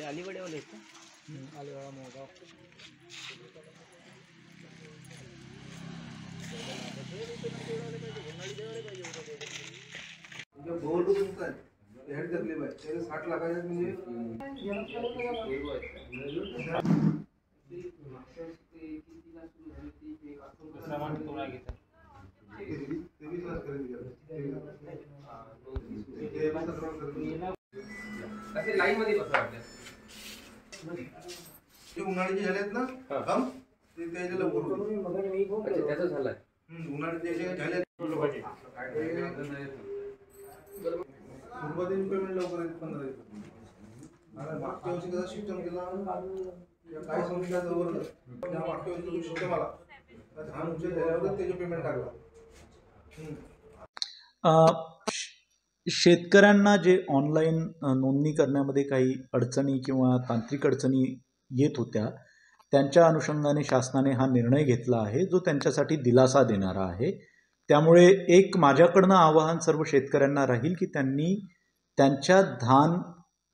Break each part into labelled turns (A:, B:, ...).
A: अलीवडेवाले आहेत का?
B: अलिवाडा मोगाव.
C: तकलीफ आहे त्याला 60 लाखाच्या म्हणजे
D: लाईन मध्ये बसा
C: जे उन्हाळ्याचे झालेत ना काम ते त्याच्या लवकर
D: त्याचं झालंय
C: उन्हाळ्याचे जे झाले सुरुवातीला पेमेंट लवकर येत 15 दिवस. आता मागच्या वर्षी कसं सिस्टम केला काही समजा जवळ त्या मागच्या वर्षी सिस्टम आला तर धान उचल झाल्यावर त्याचे पेमेंट टाकला.
E: शेतकऱ्यांना जे ऑनलाईन नोंदणी करण्यामध्ये काही अडचणी किंवा तांत्रिक अडचणी येत होत्या त्यांच्या अनुषंगाने शासनाने हा निर्णय घेतला आहे जो त्यांच्यासाठी दिलासा देणारा आहे. त्यामुळे एक माझ्याकडनं आवाहन सर्व शेतकऱ्यांना राहील की त्यांनी त्यांच्या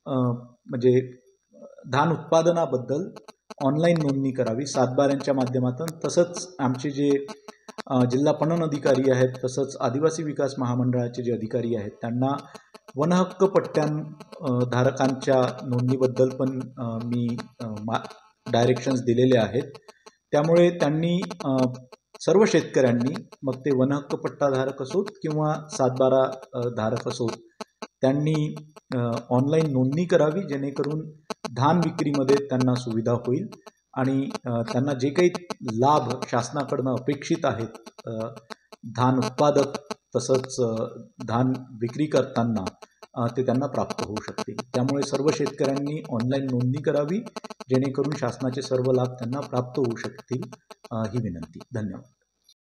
E: म्हणजे धान उत्पादनाबद्दल ऑनलाईन नोंदणी करावी 7/12 माध्यमातून. तसंच आमचे जे जिल्हा पणन अधिकारी आहेत तसंच आदिवासी विकास महामंडळाचे जे अधिकारी आहेत त्यांना वनहक्क धारकांच्या नोंदणीबद्दल पण मी डायरेक्शन्स दिलेले आहेत. त्यामुळे त्यांनी सर्व शेतकऱ्यांनी मग ते वनहक्क पट्टाधारक असोत किंवा 7/12 धारक असोत त्यांनी ऑनलाईन नोंदणी करावी जेणेकरून धान विक्रीमध्ये त्यांना सुविधा होईल आणि त्यांना जे काही लाभ शासनाकडनं अपेक्षित आहेत धान उत्पादक तसंच धान विक्री करताना ते त्यांना प्राप्त होऊ शकतील. त्यामुळे सर्व शेतकऱ्यांनी ऑनलाईन नोंदणी करावी जेणेकरून शासनाचे सर्व लाभ त्यांना प्राप्त होऊ शकतील ही विनंती. धन्यवाद.